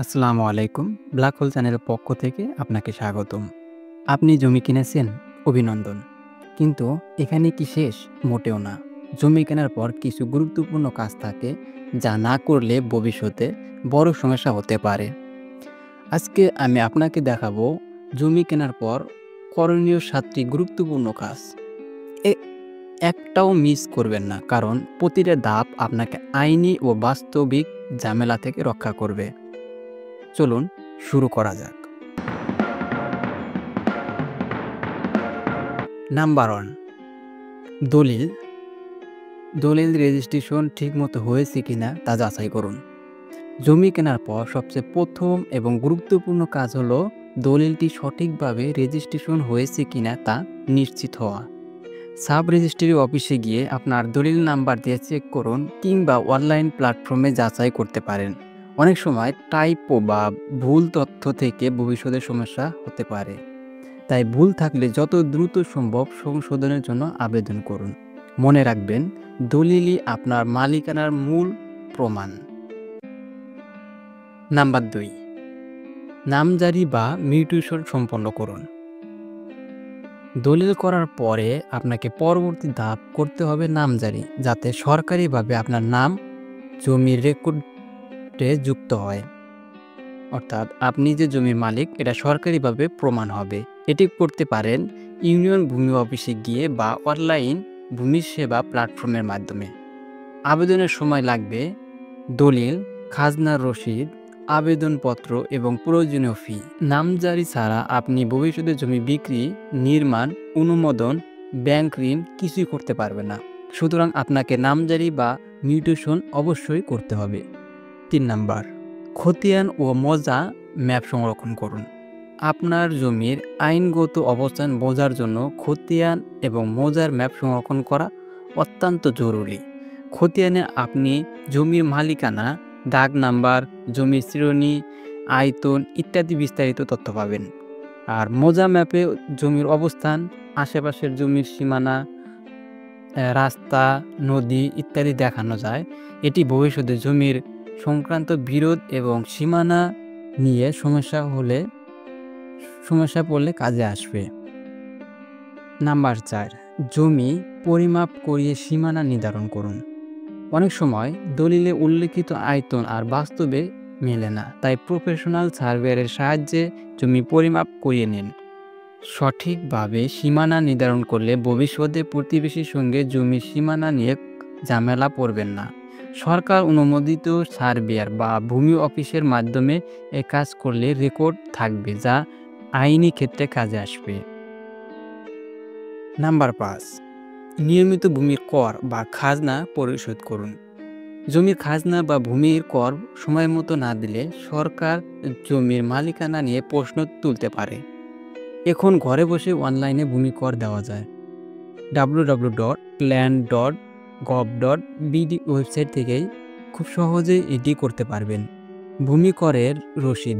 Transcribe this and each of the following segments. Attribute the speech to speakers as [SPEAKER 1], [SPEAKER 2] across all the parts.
[SPEAKER 1] আসসালামু আলাইকুম। Black hole চ্যানেলের পক্ষ থেকে আপনাকে স্বাগতম। আপনি জমি কিনেছেন? অভিনন্দন। কিন্তু এখানে কি শেষ? মোটেও না। জমি কেনার পর কিছু গুরুত্বপূর্ণ কাজ থাকে যা না করলে ভবিষ্যতে বড় সমস্যা হতে পারে। আজকে আমি আপনাকে দেখাবো জমি কেনার পর করণীয় ৭টি গুরুত্বপূর্ণ কাজ। এ একটাও মিস করবেন না, কারণ প্রতিটা ধাপ আপনাকে আইনি ও বাস্তবিক ঝামেলা থেকে রক্ষা করবে। চলুন শুরু করা যাক। নাম্বার 1, দলিল। দলিল রেজিস্ট্রেশন ঠিকমতো হয়েছে কিনা তা যাচাই করুন। জমি কেনার পর সবচেয়ে প্রথম এবং গুরুত্বপূর্ণ কাজ হলো দলিলটি সঠিকভাবে রেজিস্ট্রেশন হয়েছে কিনা তা নিশ্চিত হওয়া। সাব রেজিস্ট্রি অফিসে গিয়ে আপনার দলিল নাম্বার দিয়ে চেক করুন, কিংবা অনলাইন প্ল্যাটফর্মে যাচাই করতে পারেন। অনেক সময় টাইপো বা ভুল তথ্য থেকে ভবিষ্যতে সমস্যা হতে পারে, তাই ভুল থাকলে যত দ্রুত সম্ভব সংশোধনের জন্য আবেদন করুন। মনে রাখবেন, দলিলই আপনার মালিকানার মূল প্রমাণ। নাম্বার 2, নামজারি বা মিউটেশন সম্পন্ন করুন। দলিল করার পরে আপনাকে পরবর্তী ধাপ করতে হবে নামজারি, যাতে সরকারিভাবে আপনার নাম জমির রেকর্ডে যুক্ত হয়। অর্থাৎ আপনি যে জমির মালিক এটা সরকারিভাবে প্রমাণ হবে। এটি করতে পারেন ইউনিয়ন ভূমি অফিসে গিয়ে বা অনলাইন ভূমি সেবা প্ল্যাটফর্মের মাধ্যমে। আবেদনের সময় লাগবে দলিল, খাজনার রসিদ, আবেদনপত্র এবং প্রয়োজনীয় ফি। নামজারি ছাড়া আপনি ভবিষ্যতে জমি বিক্রি, নির্মাণ, অনুমোদন, ব্যাংক ঋণ কিছুই করতে পারবেন না। সুতরাং আপনাকে নামজারি বা মিউটেশন অবশ্যই করতে হবে। 3 নাম্বার, খতিয়ান ও মৌজা ম্যাপ সংরক্ষণ করুন। আপনার জমির আইনগত অবস্থান বোঝার জন্য খতিয়ান এবং মৌজার ম্যাপ সংরক্ষণ করা অত্যন্ত জরুরি। খতিয়ানে আপনি জমির মালিকানা, দাগ নাম্বার, জমির শ্রেণী, আয়তন ইত্যাদি বিস্তারিত তথ্য পাবেন। আর মৌজা ম্যাপে জমির অবস্থান, আশেপাশের জমির সীমানা, রাস্তা, নদী ইত্যাদি দেখানো যায়। এটি ভবিষ্যতে জমির সংক্রান্ত বিরোধ এবং সীমানা নিয়ে সমস্যা পড়লে কাজে আসবে। নাম্বার 4, জমি পরিমাপ করিয়ে সীমানা নির্ধারণ করুন। অনেক সময় দলিলে উল্লেখিত আয়তন আর বাস্তবে মেলে না, তাই প্রফেশনাল সার্ভেয়ারের সাহায্যে জমি পরিমাপ করিয়ে নিন। সঠিকভাবে সীমানা নির্ধারণ করলে ভবিষ্যতে প্রতিবেশীর সঙ্গে জমির সীমানা নিয়ে ঝামেলা পড়বেন না। সরকার অনুমোদিত সার্ভেয়ার বা ভূমি অফিসের মাধ্যমে এ কাজ করলে রেকর্ড থাকবে, যা আইনি ক্ষেত্রে কাজে আসবে। নাম্বার 5, নিয়মিত ভূমির কর বা খাজনা পরিশোধ করুন। জমির খাজনা বা ভূমির কর সময় মতো না দিলে সরকার জমির মালিকানা নিয়ে প্রশ্ন তুলতে পারে। এখন ঘরে বসে অনলাইনে ভূমি কর দেওয়া যায়। www.plan.gov.bd ওয়েবসাইট থেকেই খুব সহজেই এটি করতে পারবেন। ভূমি করের রসিদ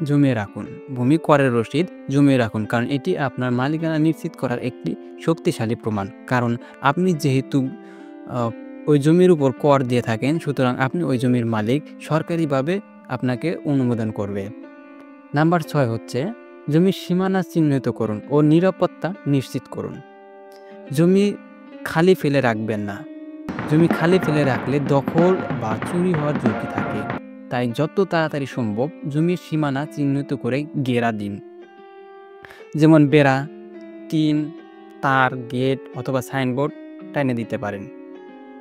[SPEAKER 1] জমিয়ে রাখুন। ভূমি করের রসিদ জমিয়ে রাখুন, কারণ এটি আপনার মালিকানা নিশ্চিত করার একটি শক্তিশালী প্রমাণ। কারণ আপনি যেহেতু ওই জমির উপর কর দিয়ে থাকেন, সুতরাং আপনি ওই জমির মালিক, সরকারিভাবে আপনাকে অনুমোদন করবে। নাম্বার 6 হচ্ছে জমির সীমানা চিহ্নিত করুন ও নিরাপত্তা নিশ্চিত করুন। জমি খালি ফেলে রাখবেন না। জমি খালি ফেলে রাখলে দখল বা চুরি হওয়ার ঝুঁকি থাকে। তাই যত তাড়াতাড়ি সম্ভব জমির সীমানা চিহ্নিত করে ঘেরা দিন। যেমন বেড়া, টিন, তার, গেট অথবা সাইনবোর্ড টাইনে দিতে পারেন।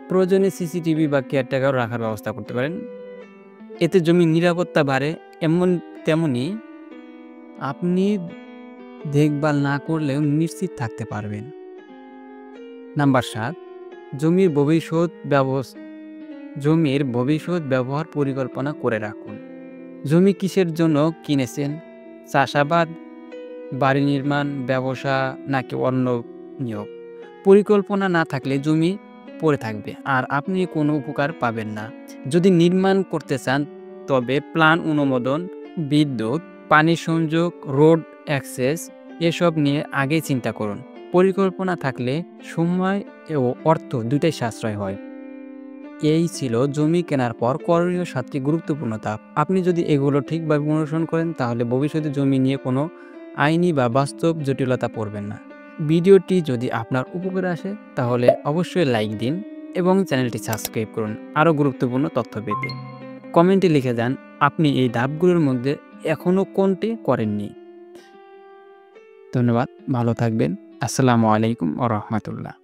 [SPEAKER 1] প্রয়োজনে সিসিটিভি বা কেয়ারটেকার রাখার ব্যবস্থা করতে পারেন। এতে জমির নিরাপত্তা বাড়ে। তেমনি আপনি দেখভাল না করলেও নিশ্চিত থাকতে পারবেন। নাম্বার 7, জমির ভবিষ্যৎ ব্যবহার পরিকল্পনা করে রাখুন। জমি কিসের জন্য কিনেছেন? চাষাবাদ, বাড়ি নির্মাণ, ব্যবসা নাকি অন্য নিয়োগ? পরিকল্পনা না থাকলে জমি পড়ে থাকবে আর আপনি কোনো উপকার পাবেন না। যদি নির্মাণ করতে চান, তবে প্ল্যান অনুমোদন, বিদ্যুৎ, পানি সংযোগ, রোড অ্যাক্সেস এসব নিয়ে আগেই চিন্তা করুন। পরিকল্পনা থাকলে সময় ও অর্থ দুটাই সাশ্রয় হয়। এই ছিল জমি কেনার পর করণীয় 7টি গুরুত্বপূর্ণ ধাপ। আপনি যদি এগুলো ঠিকভাবে অনুসরণ করেন তাহলে ভবিষ্যতে জমি নিয়ে কোনো আইনি বা বাস্তব জটিলতা পড়বেন না। ভিডিওটি যদি আপনার উপকারে আসে তাহলে অবশ্যই লাইক দিন এবং চ্যানেলটি সাবস্ক্রাইব করুন আরও গুরুত্বপূর্ণ তথ্য পেতে। কমেন্টে লিখে যান আপনি এই ধাপগুলোর মধ্যে এখনও কোনটি করেননি। ধন্যবাদ, ভালো থাকবেন। আসসালামু আলাইকুম ওয়া রাহমাতুল্লাহ।